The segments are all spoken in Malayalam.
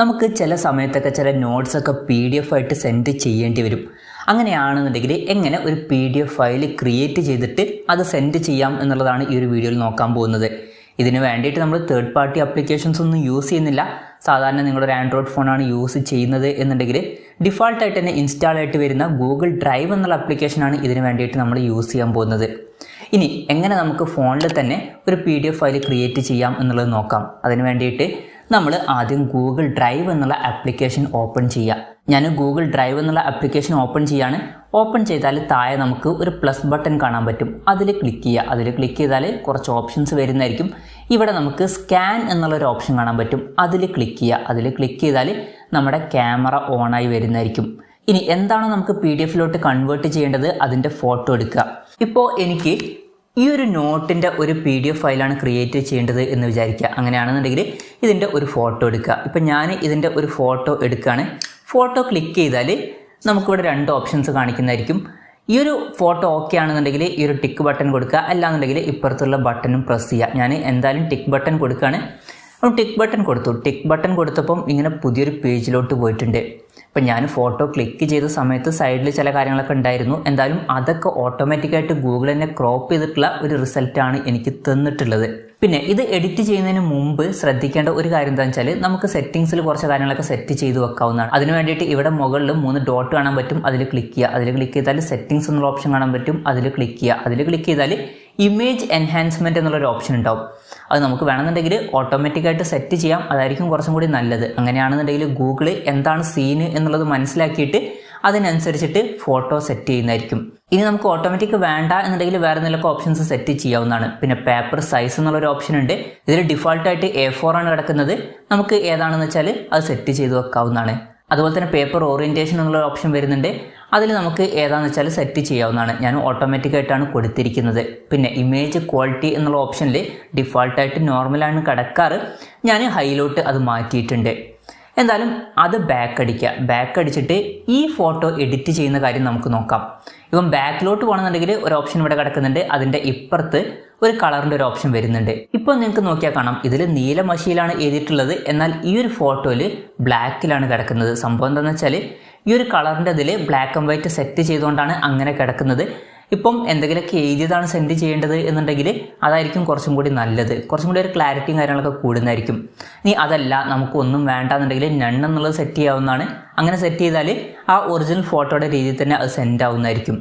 നമുക്ക് ചില സമയത്തൊക്കെ ചില നോട്ട്സൊക്കെ PDF ആയിട്ട് സെൻഡ് ചെയ്യേണ്ടി വരും. അങ്ങനെയാണെന്നുണ്ടെങ്കിൽ എങ്ങനെ ഒരു PDF ഫയൽ ക്രിയേറ്റ് ചെയ്തിട്ട് അത് സെൻഡ് ചെയ്യാം എന്നുള്ളതാണ് ഈ ഒരു വീഡിയോയിൽ നോക്കാൻ പോകുന്നത്. ഇതിന് വേണ്ടിയിട്ട് നമ്മൾ തേർഡ് പാർട്ടി ആപ്ലിക്കേഷൻസ് ഒന്നും യൂസ് ചെയ്യുന്നില്ല. സാധാരണ നിങ്ങളൊരു ആൻഡ്രോയിഡ് ഫോണാണ് യൂസ് ചെയ്യുന്നത് എന്നുണ്ടെങ്കിൽ ഡിഫാൾട്ടായിട്ട് തന്നെ ഇൻസ്റ്റാൾ ആയിട്ട് വരുന്ന ഗൂഗിൾ ഡ്രൈവ് എന്നുള്ള ആപ്ലിക്കേഷനാണ് ഇതിന് വേണ്ടിയിട്ട് നമ്മൾ യൂസ് ചെയ്യാൻ പോകുന്നത്. ഇനി എങ്ങനെ നമുക്ക് ഫോണിൽ തന്നെ ഒരു PDF ഫയൽ ക്രിയേറ്റ് ചെയ്യാം എന്നുള്ളത് നോക്കാം. അതിന് വേണ്ടിയിട്ട് നമ്മൾ ആദ്യം ഗൂഗിൾ ഡ്രൈവ് എന്നുള്ള ആപ്ലിക്കേഷൻ ഓപ്പൺ ചെയ്യുക. ഞാൻ ഗൂഗിൾ ഡ്രൈവ് എന്നുള്ള ആപ്ലിക്കേഷൻ ഓപ്പൺ ചെയ്യാണ്. ഓപ്പൺ ചെയ്താൽ താഴെ നമുക്ക് ഒരു പ്ലസ് ബട്ടൺ കാണാൻ പറ്റും. അതിൽ ക്ലിക്ക് ചെയ്യുക. അതിൽ ക്ലിക്ക് ചെയ്താൽ കുറച്ച് ഓപ്ഷൻസ് വരുന്നതായിരിക്കും. ഇവിടെ നമുക്ക് സ്കാൻ എന്നുള്ളൊരു ഓപ്ഷൻ കാണാൻ പറ്റും. അതിൽ ക്ലിക്ക് ചെയ്യുക. അതിൽ ക്ലിക്ക് ചെയ്താൽ നമ്മുടെ ക്യാമറ ഓണായി വരുന്നതായിരിക്കും. ഇനി എന്താണോ നമുക്ക് PDF കൺവേർട്ട് ചെയ്യേണ്ടത് അതിൻ്റെ ഫോട്ടോ എടുക്കുക. ഇപ്പോൾ എനിക്ക് ഈ ഒരു നോട്ടിൻ്റെ ഒരു PDF ഫയലാണ് ക്രിയേറ്റ് ചെയ്യേണ്ടത് എന്ന് വിചാരിക്കുക. അങ്ങനെയാണെന്നുണ്ടെങ്കിൽ ഇതിൻ്റെ ഒരു ഫോട്ടോ എടുക്കുക. ഇപ്പം ഞാൻ ഇതിൻ്റെ ഒരു ഫോട്ടോ എടുക്കുകയാണ്. ഫോട്ടോ ക്ലിക്ക് ചെയ്താൽ നമുക്കിവിടെ രണ്ട് ഓപ്ഷൻസ് കാണിക്കുന്നതായിരിക്കും. ഈ ഒരു ഫോട്ടോ ഓക്കെ ആണെന്നുണ്ടെങ്കിൽ ഈ ഒരു ടിക്ക് ബട്ടൺ കൊടുക്കുക, അല്ലാന്നുണ്ടെങ്കിൽ ഇപ്പുറത്തുള്ള ബട്ടണും പ്രസ് ചെയ്യുക. ഞാൻ എന്തായാലും ടിക്ക് ബട്ടൺ കൊടുക്കുകയാണ്. അപ്പോൾ ടിക്ക് ബട്ടൺ കൊടുത്തു. ടിക്ക് ബട്ടൺ കൊടുത്തപ്പം ഇങ്ങനെ പുതിയൊരു പേജിലോട്ട് പോയിട്ടുണ്ട്. അപ്പം ഞാൻ ഫോട്ടോ ക്ലിക്ക് ചെയ്ത സമയത്ത് സൈഡിൽ ചില കാര്യങ്ങളൊക്കെ ഉണ്ടായിരുന്നു. എന്തായാലും അതൊക്കെ ഓട്ടോമാറ്റിക്കായിട്ട് ഗൂഗിൾ തന്നെ ക്രോപ്പ് ചെയ്തിട്ടുള്ള ഒരു റിസൾട്ടാണ് എനിക്ക് തന്നിട്ടുള്ളത്. പിന്നെ ഇത് എഡിറ്റ് ചെയ്യുന്നതിന് മുമ്പ് ശ്രദ്ധിക്കേണ്ട ഒരു കാര്യം എന്താണെന്ന് വെച്ചാൽ നമുക്ക് സെറ്റിംഗ്സിൽ കുറച്ച് കാര്യങ്ങളൊക്കെ സെറ്റ് ചെയ്ത് വെക്കാവുന്നതാണ്. അതിന് വേണ്ടിയിട്ട് ഇവിടെ മുകളിൽ 3 ഡോട്ട് കാണാൻ പറ്റും. അതിൽ ക്ലിക്ക് ചെയ്യുക. അതിൽ ക്ലിക്ക് ചെയ്താൽ സെറ്റിംഗ്സ് എന്നുള്ള ഓപ്ഷൻ കാണാൻ പറ്റും. അതിൽ ക്ലിക്ക് ചെയ്യുക. അതിൽ ക്ലിക്ക് ചെയ്താൽ ഇമേജ് എൻഹാൻസ്മെൻറ്റ് എന്നുള്ളൊരു ഓപ്ഷൻ ഉണ്ടാവും. അത് നമുക്ക് വേണമെന്നുണ്ടെങ്കിൽ ഓട്ടോമാറ്റിക്കായിട്ട് സെറ്റ് ചെയ്യാം. അതായിരിക്കും കുറച്ചും കൂടി നല്ലത്. അങ്ങനെയാണെന്നുണ്ടെങ്കിൽ ഗൂഗിൾ എന്താണ് സീന് എന്നുള്ളത് മനസ്സിലാക്കിയിട്ട് അതിനനുസരിച്ചിട്ട് ഫോട്ടോ സെറ്റ് ചെയ്യുന്നതായിരിക്കും. ഇനി നമുക്ക് ഓട്ടോമാറ്റിക് വേണ്ട എന്നുണ്ടെങ്കിൽ വേറെ എന്തെങ്കിലും ഓപ്ഷൻസ് സെറ്റ് ചെയ്യാവുന്നതാണ്. പിന്നെ പേപ്പർ സൈസ് എന്നുള്ളൊരു ഓപ്ഷൻ ഉണ്ട്. ഇതിൽ ഡിഫോൾട്ടായിട്ട് A4 ആണ് കിടക്കുന്നത്. നമുക്ക് ഏതാണെന്ന് വെച്ചാൽ അത് സെറ്റ് ചെയ്ത് വെക്കാവുന്നതാണ്. അതുപോലെ തന്നെ പേപ്പർ ഓറിയൻറ്റേഷൻ എന്നുള്ള ഓപ്ഷൻ വരുന്നുണ്ട്. അതിൽ നമുക്ക് ഏതാണെന്ന് വെച്ചാൽ സെറ്റ് ചെയ്യാവുന്നതാണ്. ഞാൻ ഓട്ടോമാറ്റിക്കായിട്ടാണ് കൊടുത്തിരിക്കുന്നത്. പിന്നെ ഇമേജ് ക്വാളിറ്റി എന്നുള്ള ഓപ്ഷനിൽ ഡിഫോൾട്ടായിട്ട് നോർമലാണ് കിടക്കാറ്. ഞാൻ ഹൈലോട്ട് അത് മാറ്റിയിട്ടുണ്ട്. എന്തായാലും അത് ബാക്ക് അടിക്കുക. ബാക്ക് അടിച്ചിട്ട് ഈ ഫോട്ടോ എഡിറ്റ് ചെയ്യുന്ന കാര്യം നമുക്ക് നോക്കാം. ഇപ്പം ബാക്കിലോട്ട് പോകണമെന്നുണ്ടെങ്കിൽ ഒരു ഓപ്ഷൻ ഇവിടെ കിടക്കുന്നുണ്ട്. അതിൻ്റെ ഇപ്പുറത്ത് ഒരു കളറിൻ്റെ ഒരു ഓപ്ഷൻ വരുന്നുണ്ട്. ഇപ്പോൾ നിങ്ങൾക്ക് നോക്കിയാൽ കാണാം ഇതിൽ നീല മഷിയിലാണ് എഴുതിയിട്ടുള്ളത്. എന്നാൽ ഈ ഒരു ഫോട്ടോയിൽ ബ്ലാക്കിലാണ് കിടക്കുന്നത്. സംഭവം എന്താണെന്ന് വെച്ചാൽ ഈ ഒരു കളറിൻ്റെ ഇതിൽ ബ്ലാക്ക് ആൻഡ് വൈറ്റ് സെറ്റ് ചെയ്തുകൊണ്ടാണ് അങ്ങനെ കിടക്കുന്നത്. ഇപ്പം എന്തെങ്കിലുമൊക്കെ എഴുതിയതാണ് സെൻഡ് ചെയ്യേണ്ടത് എന്നുണ്ടെങ്കിൽ അതായിരിക്കും കുറച്ചും കൂടി നല്ലത്. കുറച്ചും കൂടി ഒരു ക്ലാരിറ്റിയും കാര്യങ്ങളൊക്കെ കൂടുന്നതായിരിക്കും. ഇനി അതല്ല നമുക്കൊന്നും വേണ്ടാന്നുണ്ടെങ്കിൽ നൺ എന്നുള്ളത് സെറ്റ് ചെയ്യാവുന്നതാണ്. അങ്ങനെ സെറ്റ് ചെയ്താൽ ആ ഒറിജിനൽ ഫോട്ടോയുടെ രീതിയിൽ തന്നെ അത് സെൻഡ് ആവുന്നതായിരിക്കും.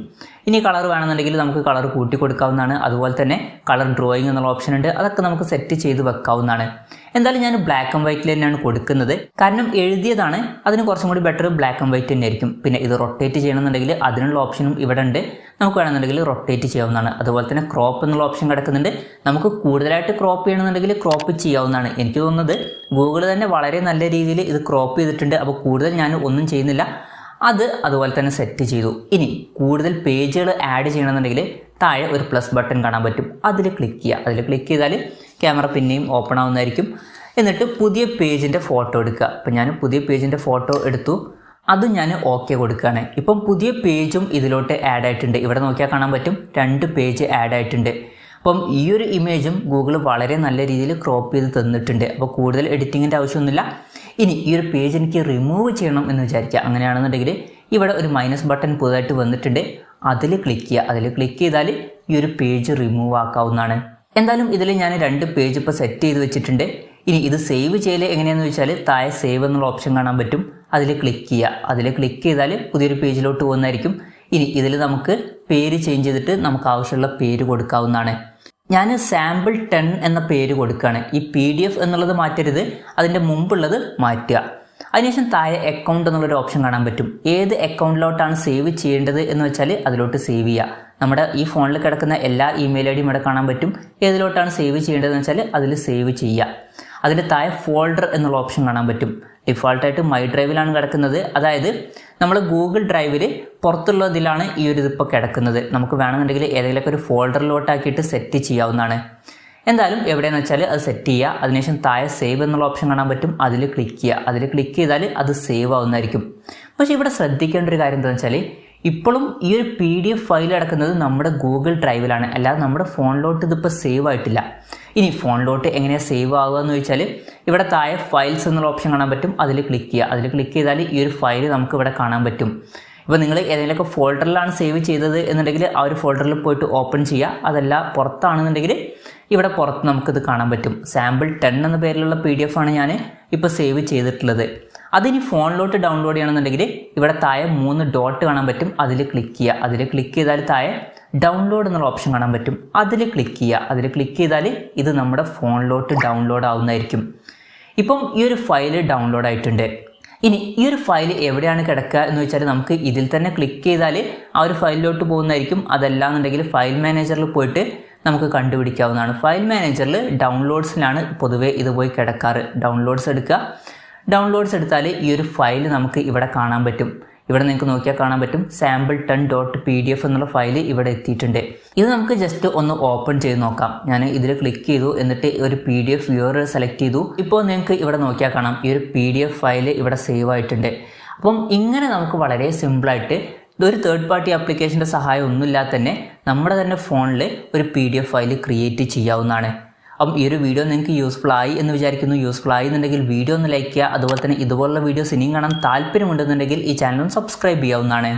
ഇനി കളർ വേണമെന്നുണ്ടെങ്കിൽ നമുക്ക് കളർ കൂട്ടി കൊടുക്കാവുന്നതാണ്. അതുപോലെ തന്നെ കളർ ഡ്രോയിങ് എന്നുള്ള ഓപ്ഷൻ ഉണ്ട്. അതൊക്കെ നമുക്ക് സെറ്റ് ചെയ്ത് വെക്കാവുന്നതാണ്. എന്തായാലും ഞാൻ ബ്ലാക്ക് ആൻഡ് വൈറ്റിൽ തന്നെയാണ് കൊടുക്കുന്നത്. കാരണം എഴുതിയതാണ്. അതിന് കുറച്ചും കൂടി ബെറ്റർ ബ്ലാക്ക് ആൻഡ് വൈറ്റ് തന്നെ ആയിരിക്കും. പിന്നെ ഇത് റൊട്ടേറ്റ് ചെയ്യണമെന്നുണ്ടെങ്കിൽ അതിനുള്ള ഓപ്ഷനും ഇവിടെ ഉണ്ട്. നമുക്ക് വേണമെന്നുണ്ടെങ്കിൽ റൊട്ടേറ്റ് ചെയ്യാവുന്നതാണ്. അതുപോലെ തന്നെ ക്രോപ്പ് എന്നുള്ള ഓപ്ഷൻ കിടക്കുന്നുണ്ട്. നമുക്ക് കൂടുതലായിട്ട് ക്രോപ്പ് ചെയ്യണമെന്നുണ്ടെങ്കിൽ ക്രോപ്പ് ചെയ്യാവുന്നതാണ്. എനിക്ക് തോന്നുന്നത് ഗൂഗിൾ തന്നെ വളരെ നല്ല രീതിയിൽ ഇത് ക്രോപ്പ് ചെയ്തിട്ടുണ്ട്. അപ്പോൾ കൂടുതൽ ഞാൻ ഒന്നും ചെയ്യുന്നില്ല. അതുപോലെ തന്നെ സെറ്റ് ചെയ്തു. ഇനി കൂടുതൽ പേജുകൾ ആഡ് ചെയ്യണമെന്നുണ്ടെങ്കിൽ താഴെ ഒരു പ്ലസ് ബട്ടൺ കാണാൻ പറ്റും. അതിൽ ക്ലിക്ക് ചെയ്യുക. അതിൽ ക്ലിക്ക് ചെയ്താൽ ക്യാമറ പിന്നെയും ഓപ്പൺ ആവുന്നതായിരിക്കും. എന്നിട്ട് പുതിയ പേജിൻ്റെ ഫോട്ടോ എടുക്കുക. അപ്പം ഞാൻ പുതിയ പേജിൻ്റെ ഫോട്ടോ എടുത്തു. അതും ഞാൻ ഓക്കെ കൊടുക്കുകയാണ്. ഇപ്പം പുതിയ പേജും ഇതിലോട്ട് ആഡ് ആയിട്ടുണ്ട്. ഇവിടെ നോക്കിയാൽ കാണാൻ പറ്റും 2 പേജ് ആഡ് ആയിട്ടുണ്ട്. അപ്പം ഈ ഒരു ഇമേജും ഗൂഗിൾ വളരെ നല്ല രീതിയിൽ ക്രോപ്പ് ചെയ്ത് തന്നിട്ടുണ്ട്. അപ്പോൾ കൂടുതൽ എഡിറ്റിങ്ങിൻ്റെ ആവശ്യമൊന്നുമില്ല. ഇനി ഈ ഒരു പേജ് എനിക്ക് റിമൂവ് ചെയ്യണം എന്ന് വിചാരിക്കുക. അങ്ങനെയാണെന്നുണ്ടെങ്കിൽ ഇവിടെ ഒരു മൈനസ് ബട്ടൺ പുതുതായിട്ട് വന്നിട്ടുണ്ട്. അതിൽ ക്ലിക്ക് ചെയ്യുക. അതിൽ ക്ലിക്ക് ചെയ്താൽ ഈ ഒരു പേജ് റിമൂവ് ആക്കാവുന്നതാണ്. എന്തായാലും ഇതിൽ ഞാൻ 2 പേജ് ഇപ്പോൾ സെറ്റ് ചെയ്ത് വെച്ചിട്ടുണ്ട്. ഇനി ഇത് സേവ് ചെയ്യൽ എങ്ങനെയാണെന്ന് വെച്ചാൽ താഴെ സേവ് എന്നുള്ള ഓപ്ഷൻ കാണാൻ പറ്റും. അതിൽ ക്ലിക്ക് ചെയ്യുക. അതിൽ ക്ലിക്ക് ചെയ്താൽ പുതിയൊരു പേജിലോട്ട് പോകുന്നതായിരിക്കും. ഇനി ഇതിൽ നമുക്ക് പേര് ചേഞ്ച് ചെയ്തിട്ട് നമുക്ക് ആവശ്യമുള്ള പേര് കൊടുക്കാവുന്നതാണ്. ഞാൻ സാമ്പിൾ 10 എന്ന പേര് കൊടുക്കുകയാണ്. ഈ PDF എന്നുള്ളത് മാറ്റരുത്. അതിൻ്റെ മുമ്പുള്ളത് മാറ്റുക. അതിനുശേഷം താഴെ അക്കൗണ്ട് എന്നുള്ളൊരു ഓപ്ഷൻ കാണാൻ പറ്റും. ഏത് അക്കൗണ്ടിലോട്ടാണ് സേവ് ചെയ്യേണ്ടത് എന്ന് വെച്ചാൽ അതിലോട്ട് സേവ് ചെയ്യുക. നമ്മുടെ ഈ ഫോണിൽ കിടക്കുന്ന എല്ലാ ഇമെയിൽ ഐഡിയും ഇവിടെ കാണാൻ പറ്റും. ഏതിലോട്ടാണ് സേവ് ചെയ്യേണ്ടതെന്ന് വെച്ചാൽ അതിൽ സേവ് ചെയ്യുക. അതിൻ്റെ താഴെ ഫോൾഡർ എന്നുള്ള ഓപ്ഷൻ കാണാൻ പറ്റും. ഡിഫോൾട്ടായിട്ട് മൈ ഡ്രൈവിലാണ് കിടക്കുന്നത്. അതായത് നമ്മൾ ഗൂഗിൾ ഡ്രൈവിൽ പുറത്തുള്ളതിലാണ് ഈ ഒരു ഇതിപ്പോൾ കിടക്കുന്നത്. നമുക്ക് വേണമെന്നുണ്ടെങ്കിൽ ഏതെങ്കിലുമൊക്കെ ഒരു ഫോൾഡറിലോട്ടാക്കിയിട്ട് സെറ്റ് ചെയ്യാവുന്നതാണ്. എന്തായാലും എവിടെയെന്ന് വെച്ചാൽ അത് സെറ്റ് ചെയ്യുക. അതിനുശേഷം താഴെ സേവ് എന്നുള്ള ഓപ്ഷൻ കാണാൻ പറ്റും. അതിൽ ക്ലിക്ക് ചെയ്യുക. അതിൽ ക്ലിക്ക് ചെയ്താൽ അത് സേവ് ആവുന്നതായിരിക്കും. പക്ഷേ ഇവിടെ ശ്രദ്ധിക്കേണ്ട ഒരു കാര്യം എന്താണെന്ന് വെച്ചാൽ ഇപ്പോഴും ഈ ഒരു PDF ഫയൽ കിടക്കുന്നത് നമ്മുടെ ഗൂഗിൾ ഡ്രൈവിലാണ്. അല്ലാതെ നമ്മുടെ ഫോണിലോട്ട് ഇതിപ്പോൾ സേവ് ആയിട്ടില്ല. ഇനി ഫോണിലോട്ട് എങ്ങനെയാണ് സേവ് ആവുക എന്ന് ചോദിച്ചാൽ ഇവിടെ താഴെ ഫയൽസ് എന്നുള്ള ഓപ്ഷൻ കാണാൻ പറ്റും. അതിൽ ക്ലിക്ക് ചെയ്യുക. അതിൽ ക്ലിക്ക് ചെയ്താൽ ഈ ഒരു ഫയൽ നമുക്ക് ഇവിടെ കാണാൻ പറ്റും. ഇപ്പോൾ നിങ്ങൾ ഏതെങ്കിലുമൊക്കെ ഫോൾഡറിലാണ് സേവ് ചെയ്തത് എന്നുണ്ടെങ്കിൽ ആ ഒരു ഫോൾഡറിൽ പോയിട്ട് ഓപ്പൺ ചെയ്യുക. അതല്ല പുറത്താണെന്നുണ്ടെങ്കിൽ ഇവിടെ പുറത്ത് നമുക്കിത് കാണാൻ പറ്റും. സാമ്പിൾ 10 എന്ന പേരിലുള്ള PDF ആണ് ഞാൻ ഇപ്പോൾ സേവ് ചെയ്തിട്ടുള്ളത്. അതിനി ഫോണിലോട്ട് ഡൗൺലോഡ് ചെയ്യണമെന്നുണ്ടെങ്കിൽ ഇവിടെ താഴെ 3 ഡോട്ട് കാണാൻ പറ്റും. അതിൽ ക്ലിക്ക് ചെയ്യുക. അതിൽ ക്ലിക്ക് ചെയ്താൽ താഴെ ഡൗൺലോഡ് എന്നുള്ള ഓപ്ഷൻ കാണാൻ പറ്റും. അതിൽ ക്ലിക്ക് ചെയ്യുക. അതിൽ ക്ലിക്ക് ചെയ്താൽ ഇത് നമ്മുടെ ഫോണിലോട്ട് ഡൗൺലോഡ് ആവുന്നതായിരിക്കും. ഇപ്പം ഈ ഒരു ഫയൽ ഡൗൺലോഡ് ആയിട്ടുണ്ട്. ഇനി ഈ ഒരു ഫയൽ എവിടെയാണ് കിടക്കുക എന്ന് വെച്ചാൽ നമുക്ക് ഇതിൽ തന്നെ ക്ലിക്ക് ചെയ്താൽ ആ ഒരു ഫയലിലോട്ട് പോകുന്നതായിരിക്കും. അതല്ലാന്നുണ്ടെങ്കിൽ ഫയൽ മാനേജറിൽ പോയിട്ട് നമുക്ക് കണ്ടുപിടിക്കാവുന്നതാണ്. ഫയൽ മാനേജറിൽ ഡൗൺലോഡ്സിലാണ് പൊതുവേ ഇത് പോയി കിടക്കാറ്. ഡൗൺലോഡ്സ് എടുക്കുക. ഡൗൺലോഡ്സ് എടുത്താൽ ഈ ഒരു ഫയൽ നമുക്ക് ഇവിടെ കാണാൻ പറ്റും. ഇവിടെ നിങ്ങൾക്ക് നോക്കിയാൽ കാണാൻ പറ്റും sample10.pdf എന്നുള്ള ഫയൽ ഇവിടെ എത്തിയിട്ടുണ്ട്. ഇത് നമുക്ക് ജസ്റ്റ് ഒന്ന് ഓപ്പൺ ചെയ്ത് നോക്കാം. ഞാൻ ഇതിൽ ക്ലിക്ക് ചെയ്തു. എന്നിട്ട് ഒരു PDF വ്യൂവർ സെലക്ട് ചെയ്തു. ഇപ്പോൾ നിങ്ങൾക്ക് ഇവിടെ നോക്കിയാൽ കാണാം ഈ ഒരു PDF ഫയൽ ഇവിടെ സേവ് ആയിട്ടുണ്ട്. അപ്പം ഇങ്ങനെ നമുക്ക് വളരെ സിമ്പിളായിട്ട് ഒരു തേർഡ് പാർട്ടി ആപ്ലിക്കേഷൻ്റെ സഹായം ഒന്നുമില്ലാതെ തന്നെ നമ്മുടെ തന്നെ ഫോണിൽ ഒരു PDF ഫയൽ ക്രിയേറ്റ് ചെയ്യാവുന്നതാണ്. അപ്പം ഈ ഒരു വീഡിയോ നിങ്ങൾക്ക് യൂസ്ഫുൾ ആയി എന്ന് വിചാരിക്കുന്നു. യൂസ്ഫുൾ ആയി എന്നുണ്ടെങ്കിൽ വീഡിയോ ഒന്ന് ലൈക്ക് ചെയ്യുക. അതുപോലെ തന്നെ ഇതുപോലുള്ള വീഡിയോസ് ഇനിയും കാണാൻ താല്പര്യമുണ്ടെന്നുണ്ടെങ്കിൽ ഈ ചാനൽ ഒന്ന് സബ്സ്ക്രൈബ് ചെയ്യാവുന്നതാണ്.